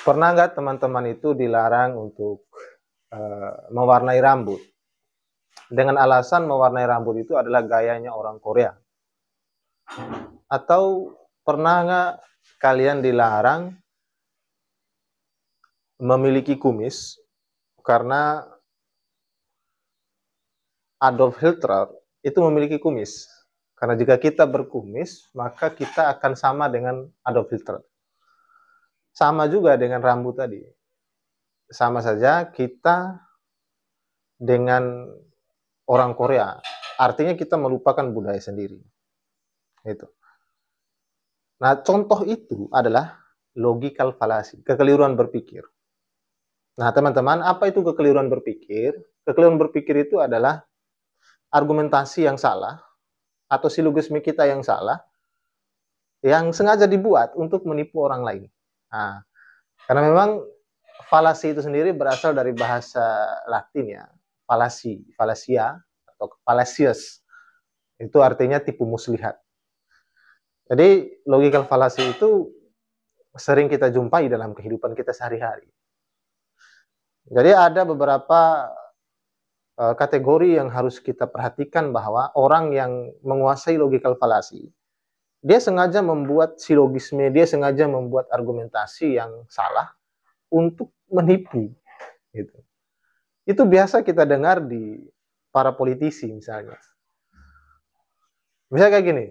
Pernah nggak teman-teman itu dilarang untuk mewarnai rambut? Dengan alasan mewarnai rambut itu adalah gayanya orang Korea. Atau pernah nggak kalian dilarang memiliki kumis karena Adolf Hitler itu memiliki kumis? Karena jika kita berkumis, maka kita akan sama dengan Adolf Hitler. Sama juga dengan rambut tadi. Sama saja kita dengan orang Korea. Artinya kita melupakan budaya sendiri. Itu. Nah, contoh itu adalah logical fallacy, kekeliruan berpikir. Nah, teman-teman, apa itu kekeliruan berpikir? Kekeliruan berpikir itu adalah argumentasi yang salah atau silogisme kita yang salah yang sengaja dibuat untuk menipu orang lain. Nah, karena memang falasi itu sendiri berasal dari bahasa Latin ya, falasi, falasia atau fallacious. Itu artinya tipu muslihat. Jadi logical fallacy itu sering kita jumpai dalam kehidupan kita sehari-hari. Jadi ada beberapa kategori yang harus kita perhatikan bahwa orang yang menguasai logical fallacy, dia sengaja membuat silogisme, dia sengaja membuat argumentasi yang salah untuk menipu. Gitu. Itu biasa kita dengar di para politisi misalnya. Misalnya kayak gini,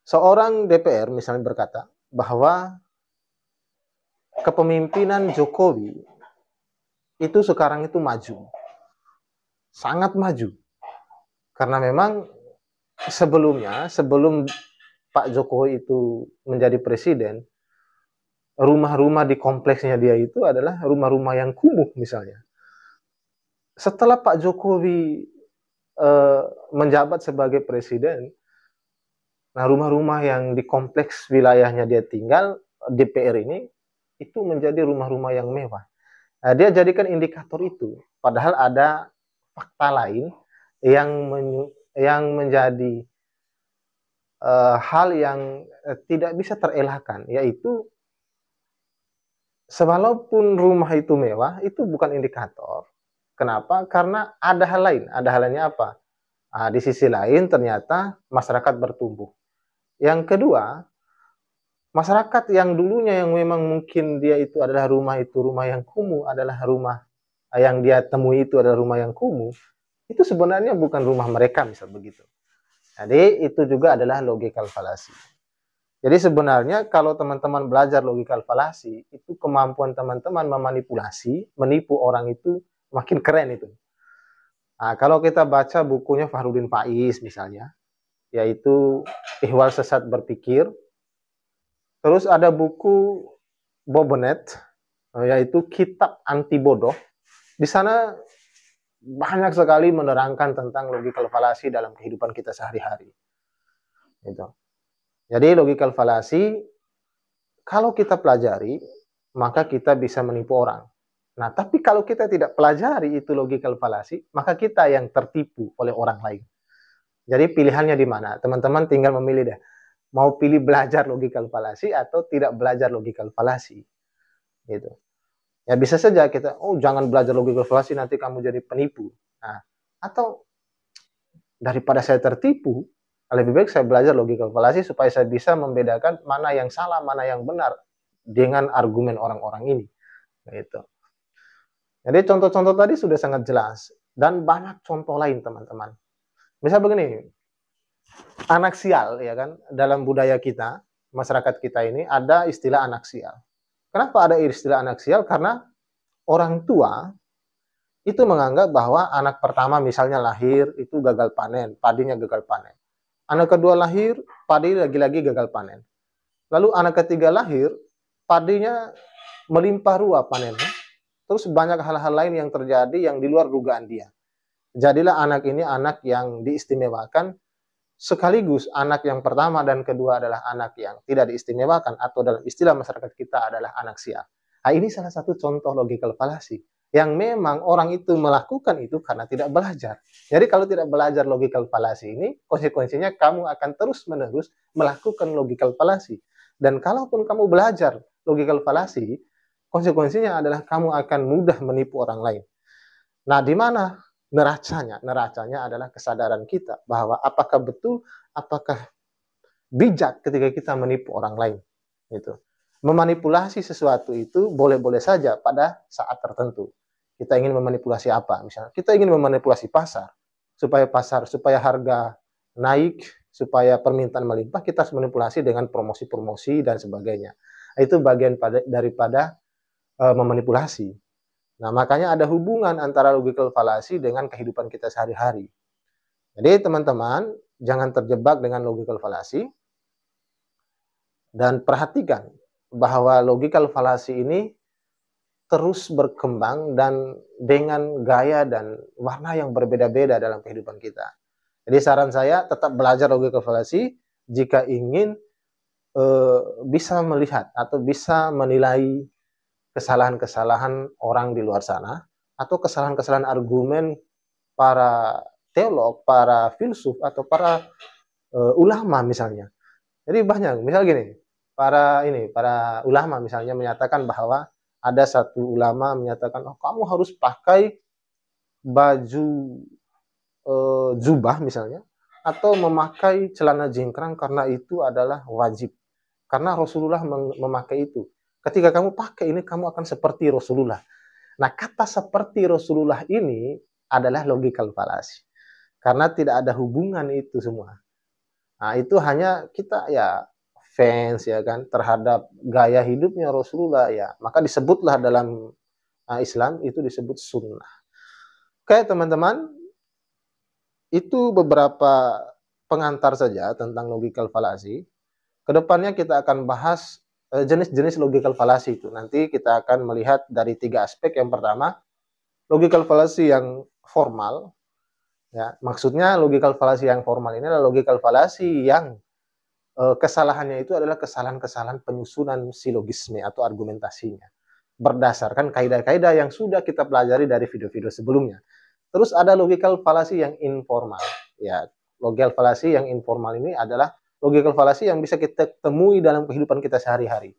seorang DPR misalnya berkata bahwa kepemimpinan Jokowi itu sekarang itu maju. Sangat maju. Karena memang sebelumnya, sebelum Pak Jokowi itu menjadi presiden, rumah-rumah di kompleksnya dia itu adalah rumah-rumah yang kumuh misalnya. Setelah Pak Jokowi menjabat sebagai presiden, nah rumah-rumah yang di kompleks wilayahnya dia tinggal, DPR ini, itu menjadi rumah-rumah yang mewah. Nah, dia jadikan indikator itu. Padahal ada fakta lain yang menjadi hal yang tidak bisa terelakkan, yaitu walaupun rumah itu mewah, itu bukan indikator. Kenapa? Karena ada hal lain. Ada halnya apa? Nah, di sisi lain ternyata masyarakat bertumbuh. Yang kedua, masyarakat yang dulunya yang memang mungkin dia itu adalah rumah yang kumuh, adalah rumah yang dia temui itu adalah rumah yang kumuh, itu sebenarnya bukan rumah mereka, misal begitu. Jadi itu juga adalah logical fallacy. Jadi sebenarnya kalau teman-teman belajar logical fallacy, itu kemampuan teman-teman memanipulasi, menipu orang itu makin keren itu. Nah, kalau kita baca bukunya Fahrudin Faiz misalnya, yaitu Ihwal Sesat Berpikir. Terus ada buku Bobonet, yaitu Kitab Anti Bodoh. Di sana banyak sekali menerangkan tentang logical fallacy dalam kehidupan kita sehari-hari. Gitu. Jadi logical fallacy, kalau kita pelajari, maka kita bisa menipu orang. Nah, tapi kalau kita tidak pelajari itu logical fallacy, maka kita yang tertipu oleh orang lain. Jadi pilihannya di mana? Teman-teman tinggal memilih deh. Mau pilih belajar logical fallacy atau tidak belajar logical fallacy. Gitu. Ya bisa saja kita, oh jangan belajar logical fallacy nanti kamu jadi penipu. Nah, atau daripada saya tertipu, lebih baik saya belajar logical fallacy supaya saya bisa membedakan mana yang salah, mana yang benar dengan argumen orang-orang ini. Gitu. Jadi contoh-contoh tadi sudah sangat jelas dan banyak contoh lain teman-teman. Misal begini, anak sial ya kan, dalam budaya kita, masyarakat kita ini ada istilah anak sial. Kenapa ada istilah anak sial? Karena orang tua itu menganggap bahwa anak pertama misalnya lahir itu gagal panen, padinya gagal panen. Anak kedua lahir, padi lagi-lagi gagal panen. Lalu anak ketiga lahir, padinya melimpah ruah panennya. Terus banyak hal-hal lain yang terjadi yang di luar dugaan dia. Jadilah anak ini anak yang diistimewakan, sekaligus anak yang pertama dan kedua adalah anak yang tidak diistimewakan, atau dalam istilah masyarakat kita adalah anak sial. Nah, ini salah satu contoh logical fallacy yang memang orang itu melakukan itu karena tidak belajar. Jadi kalau tidak belajar logical fallacy ini, konsekuensinya kamu akan terus-menerus melakukan logical fallacy. Dan kalaupun kamu belajar logical fallacy, konsekuensinya adalah kamu akan mudah menipu orang lain. Nah, di mana neracanya? Neracanya adalah kesadaran kita bahwa apakah betul, apakah bijak ketika kita menipu orang lain. Gitu. Memanipulasi sesuatu itu boleh-boleh saja pada saat tertentu. Kita ingin memanipulasi apa? Misalnya, kita ingin memanipulasi pasar, supaya harga naik, supaya permintaan melimpah, kita harus manipulasi dengan promosi-promosi dan sebagainya. Itu bagian daripada memanipulasi. Nah, makanya ada hubungan antara logical fallacy dengan kehidupan kita sehari-hari. Jadi, teman-teman, jangan terjebak dengan logical fallacy, dan perhatikan bahwa logical fallacy ini terus berkembang dan dengan gaya dan warna yang berbeda-beda dalam kehidupan kita. Jadi saran saya tetap belajar logical fallacy jika ingin bisa melihat atau bisa menilai kesalahan-kesalahan orang di luar sana atau kesalahan-kesalahan argumen para teolog, para filsuf atau para ulama misalnya. Jadi banyak, misal gini, para ulama misalnya menyatakan bahwa ada satu ulama menyatakan, oh, kamu harus pakai baju jubah misalnya, atau memakai celana jingkrang karena itu adalah wajib. Karena Rasulullah memakai itu. Ketika kamu pakai ini, kamu akan seperti Rasulullah. Nah, kata seperti Rasulullah ini adalah logical fallacy. Karena tidak ada hubungan itu semua. Nah, itu hanya kita ya fans ya kan terhadap gaya hidupnya Rasulullah ya, maka disebutlah dalam Islam itu disebut sunnah. Oke teman-teman, itu beberapa pengantar saja tentang logical fallacy. Kedepannya kita akan bahas jenis-jenis logical fallacy itu. Nanti kita akan melihat dari 3 aspek. Yang pertama, logical fallacy yang formal. Ya, maksudnya logical fallacy yang formal ini adalah logical fallacy yang kesalahannya itu adalah kesalahan-kesalahan penyusunan silogisme atau argumentasinya berdasarkan kaidah-kaidah yang sudah kita pelajari dari video-video sebelumnya. Terus ada logical fallacy yang informal. Ya, logical fallacy yang informal ini adalah logical fallacy yang bisa kita temui dalam kehidupan kita sehari-hari.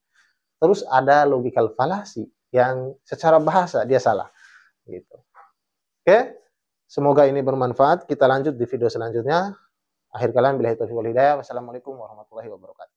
Terus ada logical fallacy yang secara bahasa dia salah gitu. Oke, semoga ini bermanfaat. Kita lanjut di video selanjutnya. Akhir kalam billahi taufiq wal hidayah. Wassalamualaikum warahmatullahi wabarakatuh.